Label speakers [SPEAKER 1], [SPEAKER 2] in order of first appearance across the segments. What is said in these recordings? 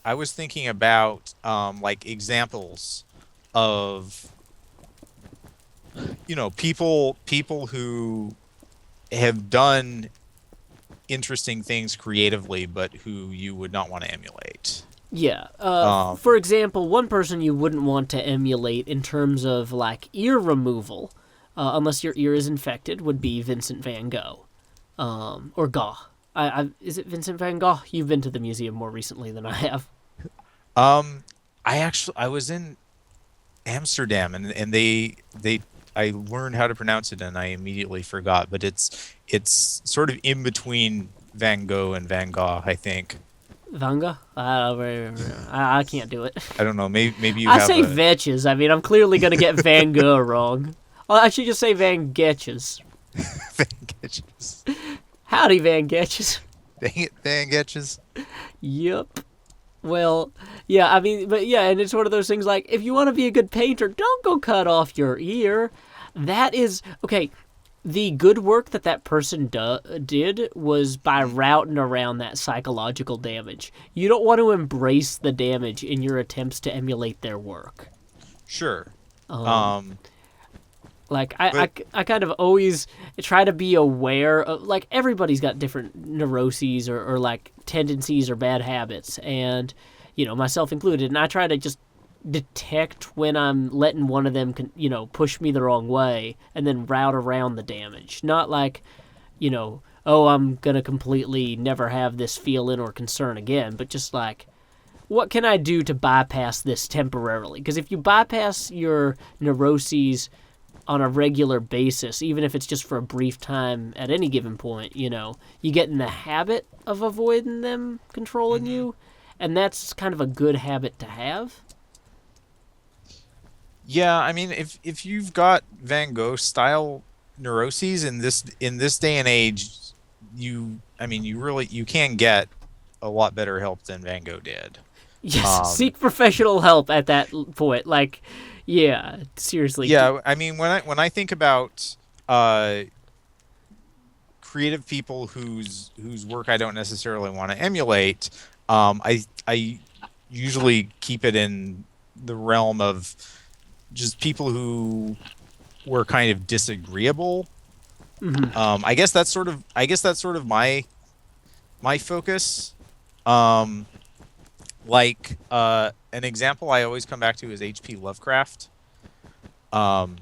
[SPEAKER 1] I was thinking about like examples of people who have done interesting things creatively, but who you would not want to emulate.
[SPEAKER 2] Yeah. For
[SPEAKER 1] Um,
[SPEAKER 2] example, one person you wouldn't want to emulate in terms of like ear removal, unless your ear is infected, would be Vincent van Gogh, or Gogh. Is it Vincent van Gogh? You've been to the museum more recently than I have.
[SPEAKER 1] um, I was in Amsterdam and they I learned how to pronounce it and I immediately forgot, but it's sort of in between Van Gogh and Van Gogh, I think.
[SPEAKER 2] Van Gogh? I can't do it.
[SPEAKER 1] I don't know. Maybe you
[SPEAKER 2] I
[SPEAKER 1] have
[SPEAKER 2] say
[SPEAKER 1] a
[SPEAKER 2] Vetches. I mean, I'm clearly gonna get Van Gogh wrong. Well, I should just say Van Getches.
[SPEAKER 1] Van Getches.
[SPEAKER 2] Howdy, Van Getches.
[SPEAKER 1] Dang it, Van Getches.
[SPEAKER 2] Yep. Well, yeah, I mean, but yeah, and it's one of those things like, if you want to be a good painter, don't go cut off your ear. That is, okay, the good work that that person did was by
[SPEAKER 1] Mhm.
[SPEAKER 2] routing around that psychological damage. You don't want to embrace the damage in your attempts to emulate their work.
[SPEAKER 1] Sure.
[SPEAKER 2] Um,
[SPEAKER 1] Um,
[SPEAKER 2] like,
[SPEAKER 1] but
[SPEAKER 2] I kind of always try to be aware of, like, everybody's got different neuroses or like, tendencies or bad habits, and, myself included, and I try to just detect when I'm letting one of them, push me the wrong way, and then route around the damage. Not like, oh, I'm gonna completely never have this feeling or concern again, but just like, what can I do to bypass this temporarily? Because if you bypass your neuroses on a regular basis, even if it's just for a brief time at any given point, you get in the habit of avoiding them controlling
[SPEAKER 1] mhm.
[SPEAKER 2] you, and that's kind of a good habit to have.
[SPEAKER 1] Yeah, I mean, if you've got Van Gogh style neuroses in this day and age, I mean, you can get a lot better help than Van Gogh did.
[SPEAKER 2] Yes,
[SPEAKER 1] Um,
[SPEAKER 2] seek professional help at that point. Like, yeah, seriously.
[SPEAKER 1] yeah, I mean, when I think about uh creative people whose work I don't necessarily want to emulate, I usually keep it in the realm of just people who were kind of disagreeable. I guess that's sort of my focus. Um, like an example I always come back to is H.P. Lovecraft, um,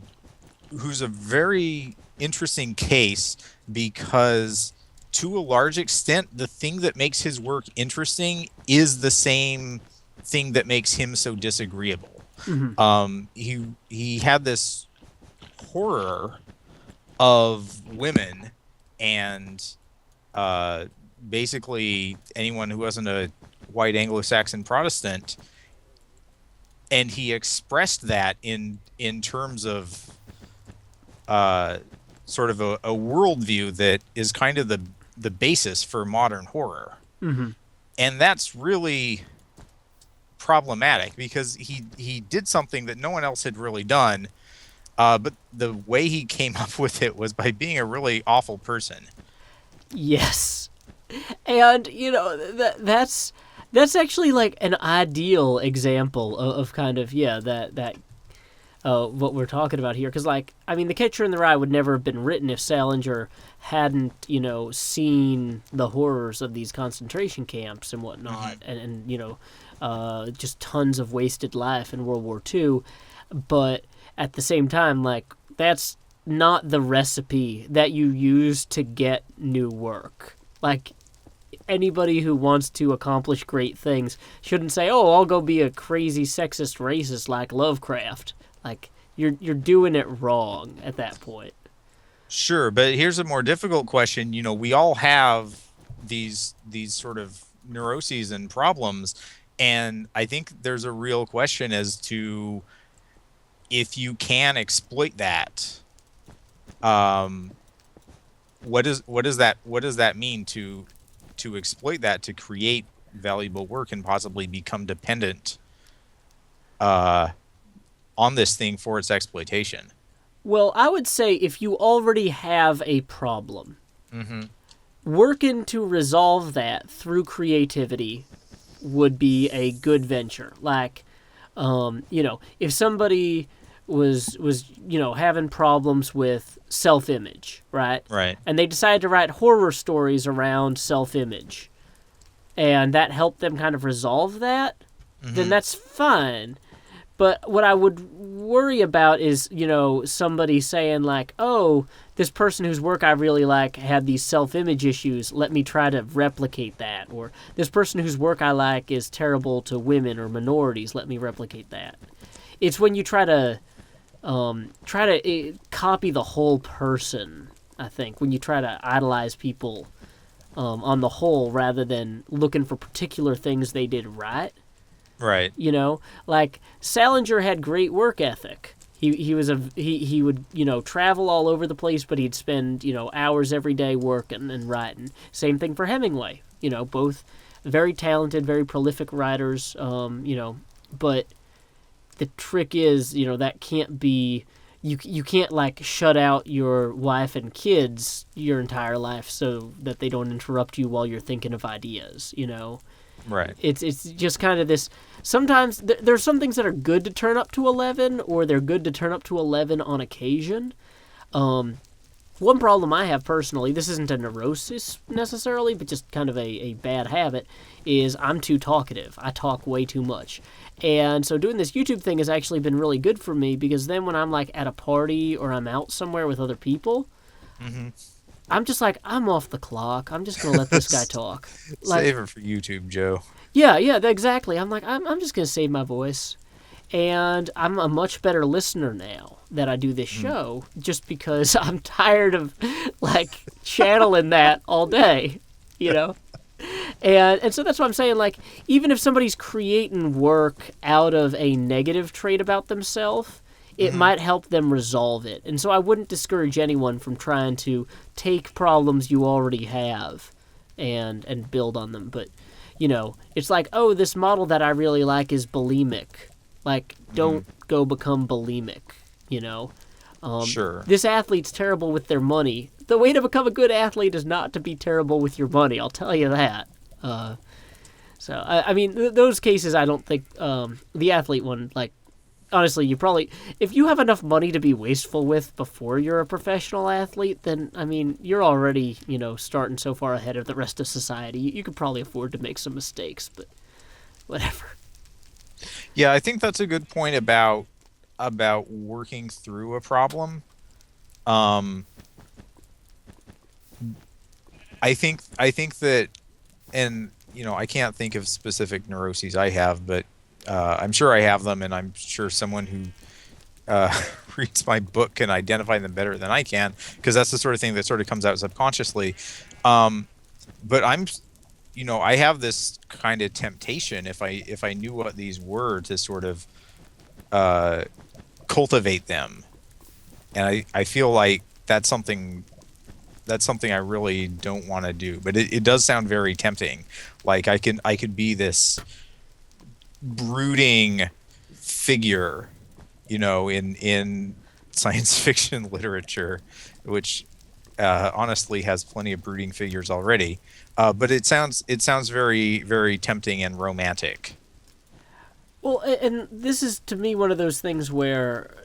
[SPEAKER 1] who's a very interesting case because to a large extent the thing that makes his work interesting is the same thing that makes him so disagreeable.
[SPEAKER 2] Mhm.
[SPEAKER 1] He had this horror of women and uh, basically anyone who wasn't a white Anglo-Saxon Protestant, and he expressed that in terms of uh, sort of a worldview that is kind of the basis for modern horror,
[SPEAKER 2] Mhm.
[SPEAKER 1] and that's really problematic because he did something that no one else had really done. But the way he came up with it was by being a really awful person.
[SPEAKER 2] Yes. And that's actually like an ideal example of kind of, yeah, that what we're talking about here, because, like, I mean, The Catcher in the Rye would never have been written if Salinger hadn't, seen the horrors of these concentration camps and whatnot,
[SPEAKER 1] Hmm.
[SPEAKER 2] and just tons of wasted life in World War II. But at the same time, like, that's not the recipe that you use to get new work. Like, anybody who wants to accomplish great things shouldn't say, "Oh, I'll go be a crazy sexist racist like Lovecraft." Like, you're doing it wrong at that point.
[SPEAKER 1] Sure, but here's a more difficult question. We all have these sort of neuroses and problems, and I think there's a real question as to if you can exploit that. Um, what does that mean to exploit that to create valuable work and possibly become dependent uh, on this thing for its exploitation?
[SPEAKER 2] Well, I would say if you already have a problem,
[SPEAKER 1] Hmm.
[SPEAKER 2] working to resolve that through creativity would be a good venture. Like, if somebody was having problems with self-image, right?
[SPEAKER 1] Right.
[SPEAKER 2] And they decided to write horror stories around self-image, and that helped them kind of resolve that, then that's fine. But what I would worry about is, somebody saying like, oh, this person whose work I really like had these self-image issues, let me try to replicate that. Or this person whose work I like is terrible to women or minorities, let me replicate that. It's when you try to copy the whole person, I think, when you try to idolize people on the whole rather than looking for particular things they did right.
[SPEAKER 1] Right.
[SPEAKER 2] Like Salinger had great work ethic. He would travel all over the place, but he'd spend hours every day working and writing. Same thing for Hemingway. Both very talented, very prolific writers. But the trick is that can't be. You can't like shut out your wife and kids your entire life so that they don't interrupt you while you're thinking of ideas.
[SPEAKER 1] Right.
[SPEAKER 2] It's just kind of this. Sometimes there's some things that are good to turn up to 11, or they're good to turn up to 11 on occasion. One problem I have personally, this isn't a neurosis necessarily, but just kind of a bad habit, is I'm too talkative. I talk way too much. And so doing this YouTube thing has actually been really good for me, because then when I'm like at a party or I'm out somewhere with other people, I'm just like, I'm off the clock. I'm just going to let this guy talk. Like,
[SPEAKER 1] Save it for YouTube, Joe.
[SPEAKER 2] Yeah, exactly. I'm like, I'm just going to save my voice. And I'm a much better listener now that I do this show, just because I'm tired of, like, channeling that all day, And so that's what I'm saying, like, even if somebody's creating work out of a negative trait about themselves, it might help them resolve it. And so I wouldn't discourage anyone from trying to take problems you already have and build on them. But, it's like, oh, this model that I really like is bulimic. Like, don't go become bulimic,
[SPEAKER 1] Sure.
[SPEAKER 2] This athlete's terrible with their money. The way to become a good athlete is not to be terrible with your money, I'll tell you that. I mean, those cases, I don't think, the athlete one, like, honestly, if you have enough money to be wasteful with before you're a professional athlete, then, I mean, you're already, starting so far ahead of the rest of society. You could probably afford to make some mistakes, but whatever.
[SPEAKER 1] Yeah, I think that's a good point about working through a problem. I think that, and I can't think of specific neuroses I have, but I'm sure I have them, and I'm sure someone who reads my book can identify them better than I can, because that's the sort of thing that sort of comes out subconsciously. But I have this kind of temptation, if I knew what these were, to sort of cultivate them, and I feel like that's something I really don't want to do. But it does sound very tempting. Like I could be this brooding figure, in science fiction literature, which honestly has plenty of brooding figures already. But it sounds very, very tempting and romantic.
[SPEAKER 2] Well, and this is, to me, one of those things where,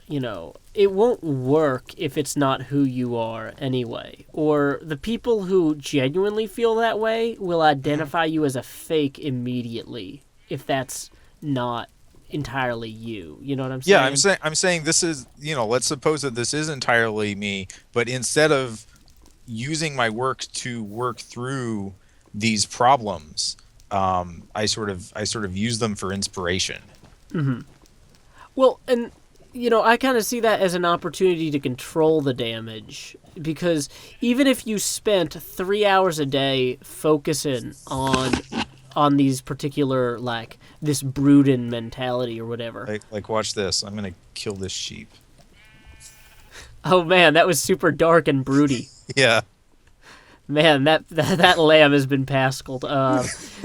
[SPEAKER 2] it won't work if it's not who you are anyway. Or the people who genuinely feel that way will identify you as a fake immediately if that's not entirely you. You know what I'm saying?
[SPEAKER 1] Yeah, I'm saying this is, let's suppose that this is entirely me, but instead of using my work to work through these problems, I sort of use them for inspiration.
[SPEAKER 2] Mm-hmm. Well, and I kind of see that as an opportunity to control the damage, because even if you spent 3 hours a day focusing on these particular, like, this brooding mentality or whatever.
[SPEAKER 1] Like watch this. I'm gonna kill this sheep.
[SPEAKER 2] Oh man, that was super dark and broody.
[SPEAKER 1] Yeah.
[SPEAKER 2] Man, that lamb has been pascaled.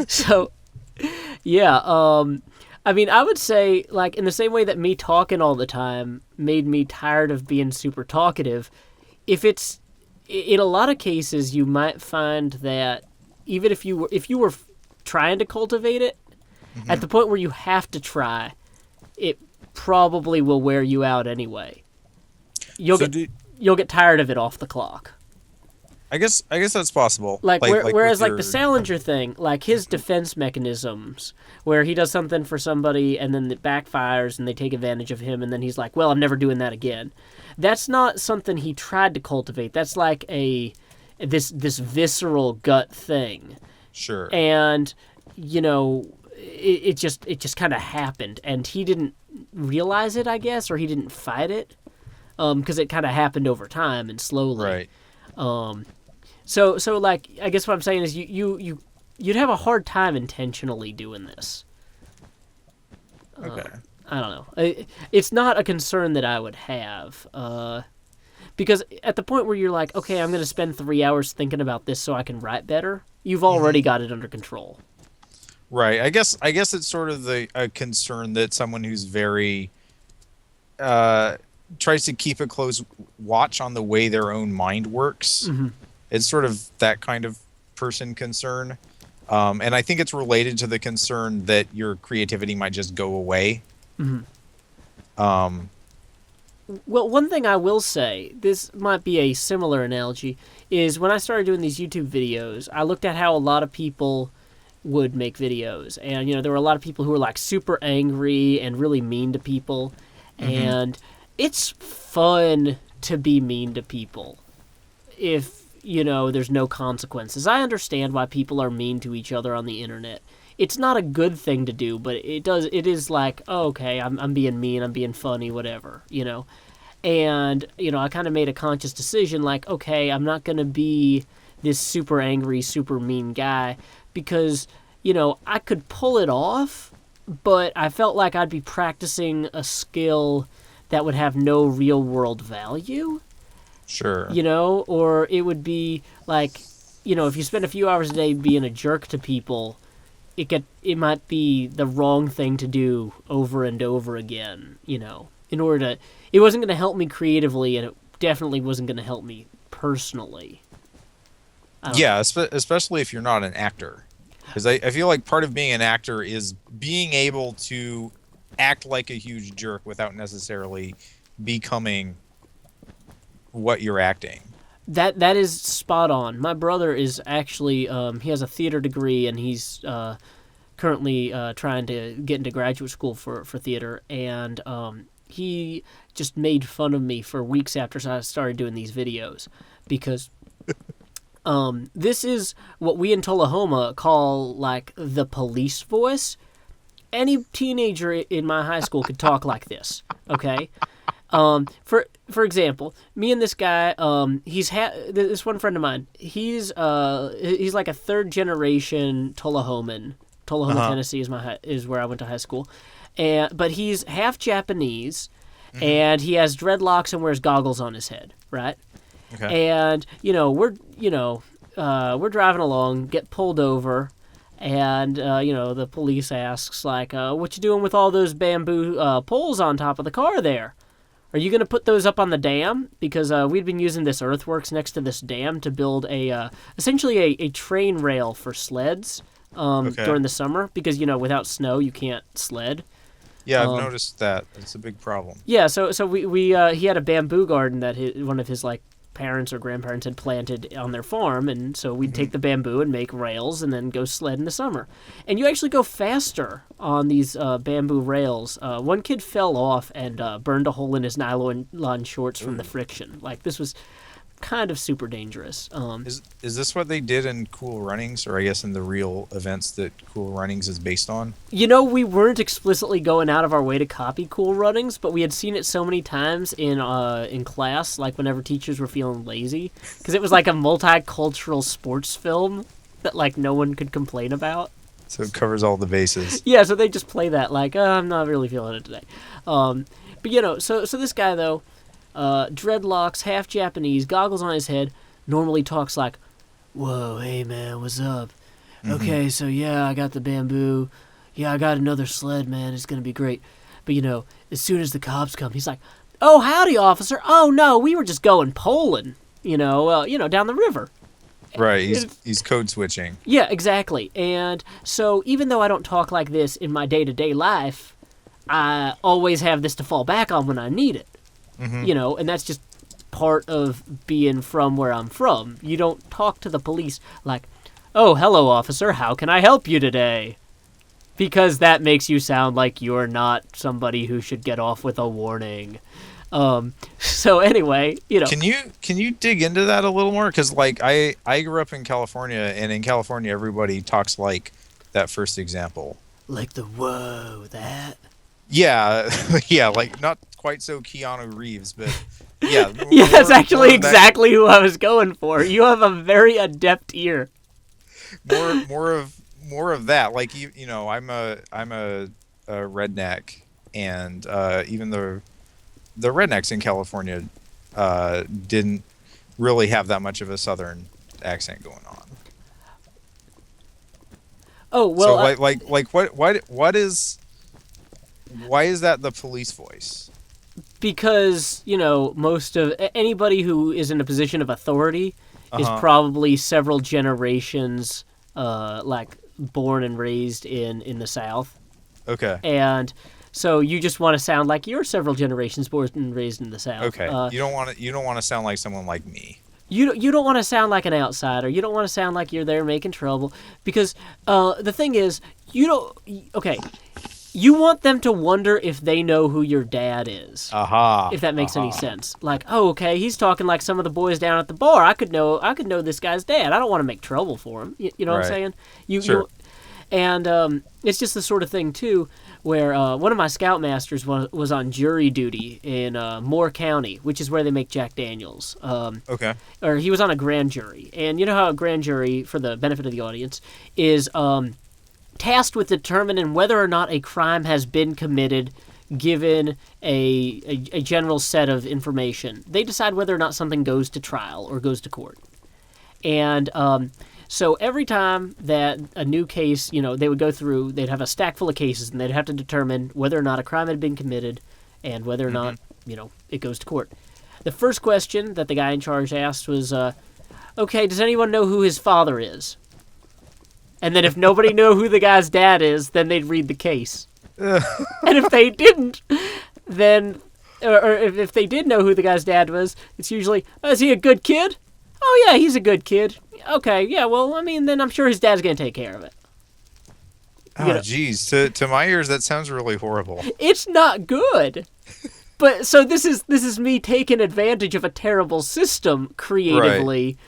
[SPEAKER 2] So, yeah. I mean, I would say, like, in the same way that me talking all the time made me tired of being super talkative, in a lot of cases, you might find that even if you were trying to cultivate it, At the point where you have to try, it probably will wear you out anyway. You'll get tired of it off the clock.
[SPEAKER 1] I guess that's possible.
[SPEAKER 2] Whereas
[SPEAKER 1] with
[SPEAKER 2] the Salinger thing, like his defense mechanisms, where he does something for somebody and then it backfires and they take advantage of him and then he's like, well, I'm never doing that again. That's not something he tried to cultivate. That's like this visceral gut thing.
[SPEAKER 1] Sure.
[SPEAKER 2] And, it just kind of happened and he didn't realize it, I guess, or he didn't fight it. Because it kind of happened over time and slowly.
[SPEAKER 1] Right.
[SPEAKER 2] So I guess what I'm saying is you'd have a hard time intentionally doing this.
[SPEAKER 1] Okay.
[SPEAKER 2] I don't know. It's not a concern that I would have. Because at the point where you're like, okay, I'm going to spend 3 hours thinking about this so I can write better, you've already got it under control.
[SPEAKER 1] Right. I guess it's sort of a concern that someone who's very tries to keep a close watch on the way their own mind works. Mm-hmm. It's sort of that kind of person concern. And I think it's related to the concern that your creativity might just go away.
[SPEAKER 2] Mm-hmm. Well, one thing I will say, this might be a similar analogy, is when I started doing these YouTube videos, I looked at how a lot of people would make videos. And, there were a lot of people who were like super angry and really mean to people. Mm-hmm. And it's fun to be mean to people if, there's no consequences. I understand why people are mean to each other on the internet. It's not a good thing to do, but it is like, oh, okay, I'm being mean, I'm being funny, whatever, And, I kind of made a conscious decision like, okay, I'm not going to be this super angry, super mean guy because, I could pull it off, but I felt like I'd be practicing a skill that would have no real world value.
[SPEAKER 1] Sure.
[SPEAKER 2] Or it would be like, if you spend a few hours a day being a jerk to people, it might be the wrong thing to do over and over again, in order to, it wasn't going to help me creatively and it definitely wasn't going to help me personally.
[SPEAKER 1] Yeah, especially if you're not an actor. Because I feel like part of being an actor is being able to act like a huge jerk without necessarily becoming what you're acting.
[SPEAKER 2] That is spot on. My brother is actually he has a theater degree and he's currently trying to get into graduate school for theater, and he just made fun of me for weeks after I started doing these videos because this is what we in Tullahoma call like the police voice. Any teenager in my high school could talk like this, okay? For example, me and this guy, this one friend of mine, he's like a third generation Tullahoman. Tullahoma, Tennessee is where I went to high school, but he's half Japanese, and he has dreadlocks and wears goggles on his head, right?
[SPEAKER 1] Okay.
[SPEAKER 2] And we're driving along, get pulled over. And, the police asks, like, what you doing with all those bamboo poles on top of the car there? Are you going to put those up on the dam? Because we'd been using this earthworks next to this dam to build essentially a train rail for sleds during the summer. Because, without snow, you can't sled.
[SPEAKER 1] Yeah, I've noticed that. It's a big problem.
[SPEAKER 2] Yeah, so we he had a bamboo garden that one of his, like, parents or grandparents had planted on their farm, and so we'd take the bamboo and make rails and then go sled in the summer. And you actually go faster on these bamboo rails. One kid fell off and burned a hole in his nylon shorts from the friction. Like, this was kind of super dangerous.
[SPEAKER 1] Is this what they did in Cool Runnings, or I guess in the real events that Cool Runnings is based on?
[SPEAKER 2] We weren't explicitly going out of our way to copy Cool Runnings, but we had seen it so many times in class, like whenever teachers were feeling lazy, because it was like a multicultural sports film that like no one could complain about.
[SPEAKER 1] So it covers all the bases.
[SPEAKER 2] Yeah, so they just play that like, I'm not really feeling it today. But so this guy though, dreadlocks, half Japanese, goggles on his head, normally talks like, whoa, hey man, what's up? Okay, so yeah, I got the bamboo. Yeah, I got another sled, man. It's going to be great. But, as soon as the cops come, he's like, oh, howdy, officer. Oh, no, we were just going poling, down the river.
[SPEAKER 1] Right. He's code switching.
[SPEAKER 2] Yeah, exactly. And so even though I don't talk like this in my day-to-day life, I always have this to fall back on when I need it.
[SPEAKER 1] Mm-hmm.
[SPEAKER 2] And that's just part of being from where I'm from. You don't talk to the police like, "Oh, hello, officer, how can I help you today?" Because that makes you sound like you're not somebody who should get off with a warning. So anyway,
[SPEAKER 1] Can you dig into that a little more? Because like I grew up in California, and in California everybody talks like that first example.
[SPEAKER 2] like the whoa, that.
[SPEAKER 1] Yeah, yeah, like not quite so Keanu Reeves, but yeah.
[SPEAKER 2] Yeah, that's actually
[SPEAKER 1] more of that-
[SPEAKER 2] exactly who I was going for. You have a very adept ear.
[SPEAKER 1] more of that. Like I'm a redneck, and even the rednecks in California didn't really have that much of a southern accent going on.
[SPEAKER 2] Oh well,
[SPEAKER 1] So why is that the police voice?
[SPEAKER 2] because most of anybody who is in a position of authority is
[SPEAKER 1] Uh-huh.
[SPEAKER 2] probably several generations, like born and raised in the South,
[SPEAKER 1] Okay.
[SPEAKER 2] and so you just want to sound like you're several generations born and raised in the South.
[SPEAKER 1] Okay. You don't want to sound like someone like me.
[SPEAKER 2] You don't want to sound like an outsider. You don't want to sound like you're there making trouble, because the thing is, you want them to wonder if they know who your dad is.
[SPEAKER 1] Aha.
[SPEAKER 2] If that makes any sense. Like, oh, okay, he's talking like some of the boys down at the bar. I could know this guy's dad. I don't want to make trouble for him. You know what I'm
[SPEAKER 1] Right.
[SPEAKER 2] saying?
[SPEAKER 1] Sure.
[SPEAKER 2] And it's just the sort of thing too, where one of my scoutmasters was on jury duty in Moore County, which is where they make Jack Daniels.
[SPEAKER 1] Okay.
[SPEAKER 2] Or he was on a grand jury, and you know how a grand jury, for the benefit of the audience, is tasked with determining whether or not a crime has been committed, given a general set of information. They decide whether or not something goes to trial or goes to court. And so every time that a new case, they would go through, they'd have a stack full of cases, and they'd have to determine whether or not a crime had been committed and whether or not, it goes to court. The first question that the guy in charge asked was, okay, does anyone know who his father is? And then if nobody knew who the guy's dad is, then they'd read the case. And if they didn't, then, or if they did know who the guy's dad was, it's usually, oh, is he a good kid? Oh, yeah, he's a good kid. Okay, yeah, well, I mean, then I'm sure his dad's going to take care of it.
[SPEAKER 1] Oh, geez. To my ears, that sounds really horrible.
[SPEAKER 2] It's not good. But, so this is me taking advantage of a terrible system creatively,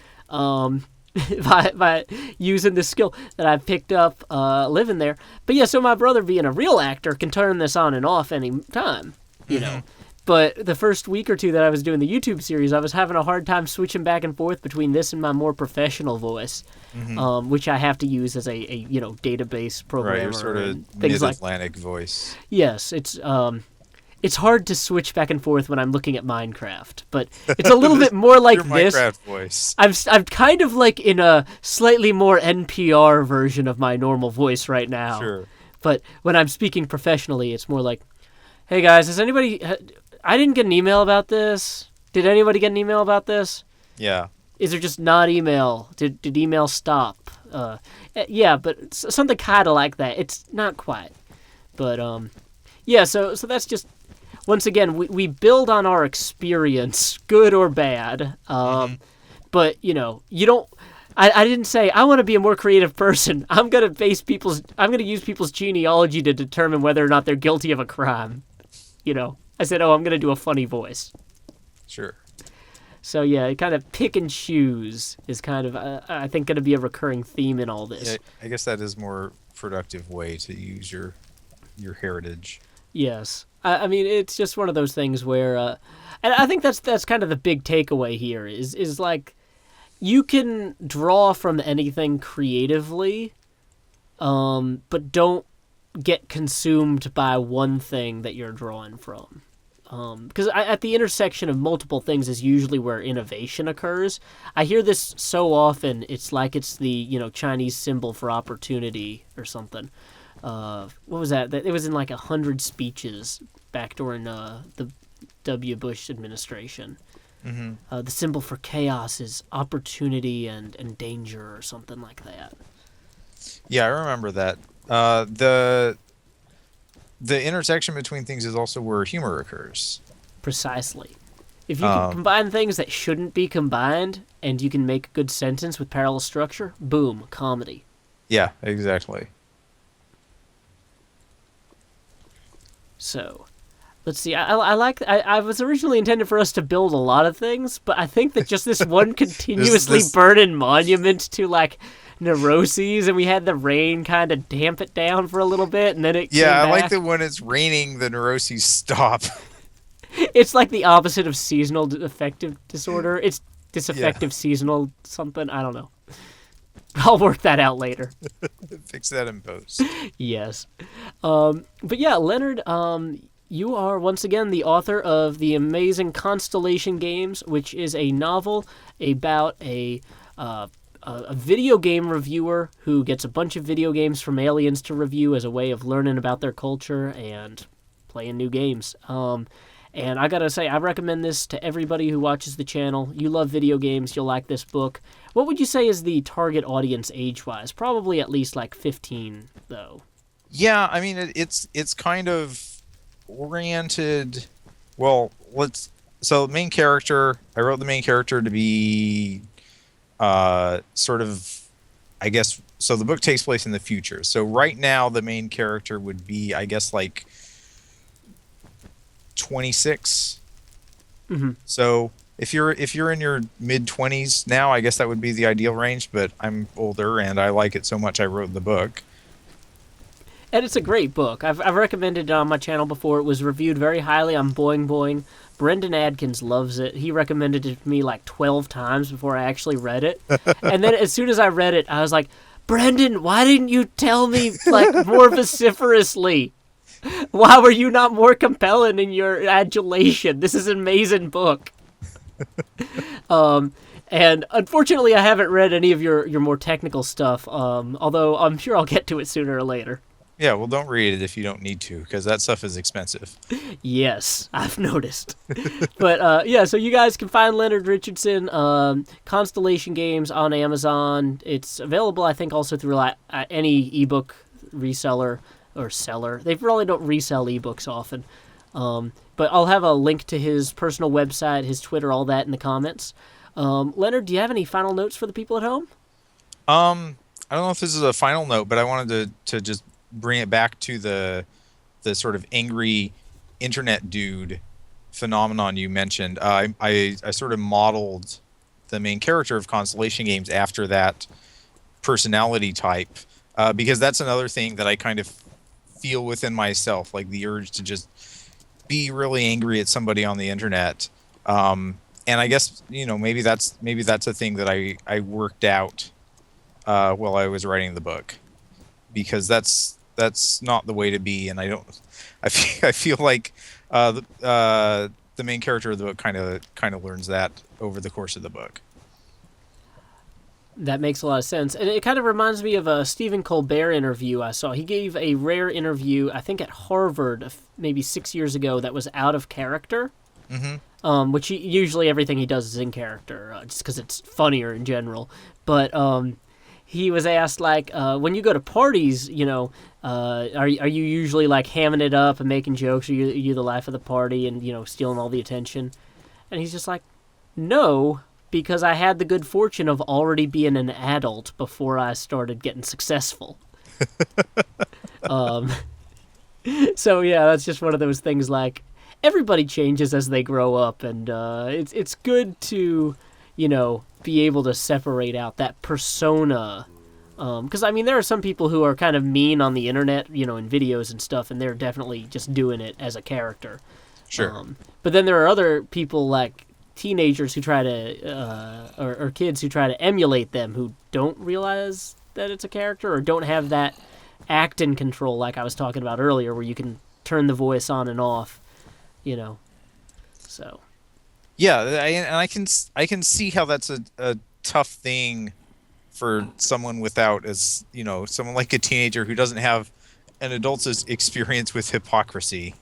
[SPEAKER 2] by using this skill that I picked up living there. But yeah, so my brother, being a real actor, can turn this on and off any time, you know. But the first week or two that I was doing the YouTube series, I was having a hard time switching back and forth between this and my more professional voice, which I have to use as a database programmer.
[SPEAKER 1] Right, your sort of
[SPEAKER 2] things
[SPEAKER 1] mid-Atlantic voice.
[SPEAKER 2] Yes, it's hard to switch back and forth when I'm looking at Minecraft, but it's a little bit more like
[SPEAKER 1] Your
[SPEAKER 2] this.
[SPEAKER 1] Minecraft voice.
[SPEAKER 2] I'm kind of like in a slightly more NPR version of my normal voice right now.
[SPEAKER 1] Sure.
[SPEAKER 2] But when I'm speaking professionally, it's more like, hey guys, I didn't get an email about this. Did anybody get an email about this?
[SPEAKER 1] Yeah.
[SPEAKER 2] Is there just not email? Did email stop? Yeah, but something kind of like that. It's not quite. But, yeah, so that's just, once again, we build on our experience, good or bad. But, you don't, I didn't say, I want to be a more creative person. I'm going to use people's genealogy to determine whether or not they're guilty of a crime. I said, I'm going to do a funny voice.
[SPEAKER 1] Sure.
[SPEAKER 2] So, yeah, kind of pick and choose is kind of, I think, going to be a recurring theme in all this.
[SPEAKER 1] Yeah, I guess that is a more productive way to use your heritage.
[SPEAKER 2] Yes. I mean, it's just one of those things where, and I think that's kind of the big takeaway here is like, you can draw from anything creatively, but don't get consumed by one thing that you're drawing from. Because at the intersection of multiple things is usually where innovation occurs. I hear this so often, it's like it's the Chinese symbol for opportunity or something. What was that? It was in like 100 speeches back during the W. Bush administration.
[SPEAKER 1] Mm-hmm.
[SPEAKER 2] The symbol for chaos is opportunity and danger or something like that.
[SPEAKER 1] Yeah, I remember that. The intersection between things is also where humor occurs.
[SPEAKER 2] Precisely. If you can
[SPEAKER 1] Um,
[SPEAKER 2] combine things that shouldn't be combined and you can make a good sentence with parallel structure, boom, comedy.
[SPEAKER 1] yeah, exactly.
[SPEAKER 2] So, let's see. I like. I was originally intended for us to build a lot of things, but I think that just this one continuously
[SPEAKER 1] This
[SPEAKER 2] burning monument to like neuroses, and we had the rain kind of damp it down for a little bit, and then it
[SPEAKER 1] Yeah,
[SPEAKER 2] came
[SPEAKER 1] I like
[SPEAKER 2] back.
[SPEAKER 1] that when it's raining, the neuroses stop.
[SPEAKER 2] It's like the opposite of seasonal affective disorder. It's
[SPEAKER 1] Yeah,
[SPEAKER 2] disaffective seasonal something. I don't know. I'll work that out later.
[SPEAKER 1] fix that in post.
[SPEAKER 2] Yes. But yeah, Leonard, you are once again the author of the amazing Constellation Games, which is a novel about a video game reviewer who gets a bunch of video games from aliens to review as a way of learning about their culture and playing new games. And I gotta say, I recommend this to everybody who watches the channel. You love video games, you'll like this book. What would you say is the target audience age-wise? Probably at least like 15, though.
[SPEAKER 1] Yeah, I mean it's kind of oriented. Well, let's. So main character, I wrote the main character to be sort of, I guess. So the book takes place in the future. So right now the main character would be, I guess, like 26.
[SPEAKER 2] Hmm.
[SPEAKER 1] So if you're in your mid 20s now, I guess that would be the ideal range. But I'm older and I like it so much I wrote the book.
[SPEAKER 2] And it's a great book. I've recommended it on my channel before. It was reviewed very highly on Boing Boing. Brendan Adkins loves it. He recommended it to me like 12 times before I actually read it. And then as soon as I read it, I was like, Brendan, why didn't you tell me like more vociferously? Why were you not more compelling in your adulation? This is an amazing book. And unfortunately, I haven't read any of your more technical stuff, although I'm sure I'll get to it sooner or later.
[SPEAKER 1] Yeah, well, don't read it if you don't need to, because that stuff is expensive.
[SPEAKER 2] Yes, I've noticed. But yeah, so you guys can find Leonard Richardson, Constellation Games on Amazon. It's available, I think, also through any ebook reseller or seller. They really don't resell ebooks often. But I'll have a link to his personal website, his Twitter, all that in the comments. Leonard, do you have any final notes for the people at home?
[SPEAKER 1] I don't know if this is a final note, but I wanted to just bring it back to the sort of angry internet dude phenomenon you mentioned. I sort of modeled the main character of Constellation Games after that personality type, because that's another thing that I kind of feel within myself, like the urge to just be really angry at somebody on the internet. And I guess, maybe that's a thing that I worked out while I was writing the book, because that's not the way to be. And I feel like the main character of the book kind of learns that over the course of the book.
[SPEAKER 2] That makes a lot of sense. And it kind of reminds me of a Stephen Colbert interview I saw. He gave a rare interview, I think at Harvard, maybe 6 years ago, that was out of character. Which usually everything he does is in character, just because it's funnier in general. But he was asked, like, when you go to parties, are you usually like hamming it up and making jokes? Are you the life of the party and stealing all the attention? And he's just like, no, because I had the good fortune of already being an adult before I started getting successful. um, so yeah, that's just one of those things. Like, everybody changes as they grow up, and it's good to be able to separate out that persona. Because I mean, there are some people who are kind of mean on the internet, in videos and stuff, and they're definitely just doing it as a character.
[SPEAKER 1] Sure.
[SPEAKER 2] But then there are other people like teenagers who try to, or kids who try to emulate them, who don't realize that it's a character or don't have that acting control, like I was talking about earlier, where you can turn the voice on and off. So
[SPEAKER 1] Yeah, and I can see how that's a tough thing for someone without, as someone like a teenager who doesn't have an adult's experience with hypocrisy,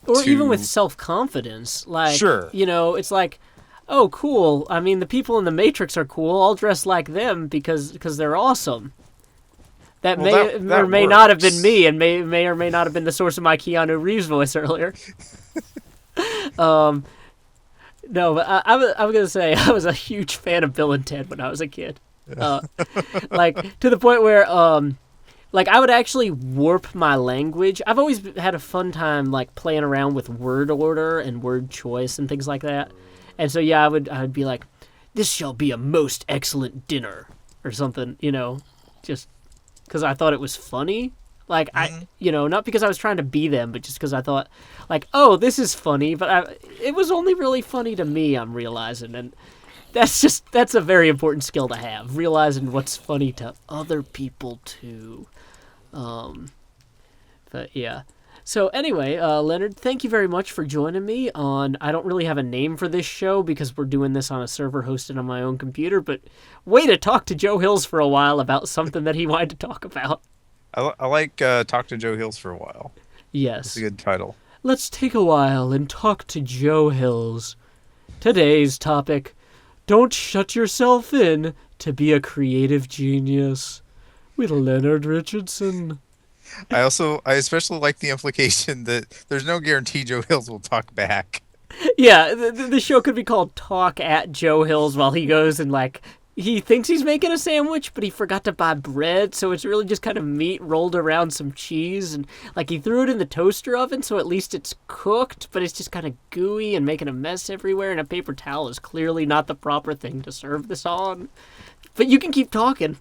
[SPEAKER 2] or even with
[SPEAKER 1] to
[SPEAKER 2] self-confidence, like
[SPEAKER 1] sure.
[SPEAKER 2] it's like oh, cool. I mean, the people in the Matrix are cool. I'll dress like them because they're awesome. That
[SPEAKER 1] Well,
[SPEAKER 2] may
[SPEAKER 1] that
[SPEAKER 2] or may not have been
[SPEAKER 1] works.
[SPEAKER 2] me, and may or may not have been the source of my Keanu Reeves voice earlier. No, but I was gonna say I was a huge fan of Bill and Ted when I was a kid. Uh, like to the point where like I would actually warp my language. I've always had a fun time like playing around with word order and word choice and things like that. And so yeah, I would be like, "This shall be a most excellent dinner," or something, just because I thought it was funny. Like not because I was trying to be them, but just because I thought, like, oh, this is funny. But it was only really funny to me. I'm realizing, and that's a very important skill to have, realizing what's funny to other people too. But yeah. So anyway, Leonard, thank you very much for joining me on. I don't really have a name for this show because we're doing this on a server hosted on my own computer. But way to talk to Joe Hills for a while about something that he wanted to talk about.
[SPEAKER 1] I like Talk to Joe Hills for a while. That's
[SPEAKER 2] Yes.
[SPEAKER 1] a good title.
[SPEAKER 2] Let's take a while and talk to Joe Hills. Today's topic: don't shut yourself in to be a creative genius. With Leonard Richardson.
[SPEAKER 1] I especially like the implication that there's no guarantee Joe Hills will talk back.
[SPEAKER 2] Yeah, the show could be called Talk at Joe Hills while he goes and, like, he thinks he's making a sandwich, but he forgot to buy bread, so it's really just kind of meat rolled around some cheese, and, like, he threw it in the toaster oven, so at least it's cooked, but it's just kind of gooey and making a mess everywhere, and a paper towel is clearly not the proper thing to serve this on. But you can keep talking.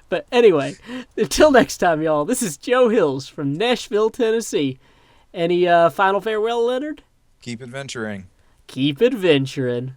[SPEAKER 2] But anyway, until next time, y'all, this is Joe Hills from Nashville, Tennessee. Any final farewell, Leonard?
[SPEAKER 1] Keep adventuring.
[SPEAKER 2] Keep adventuring.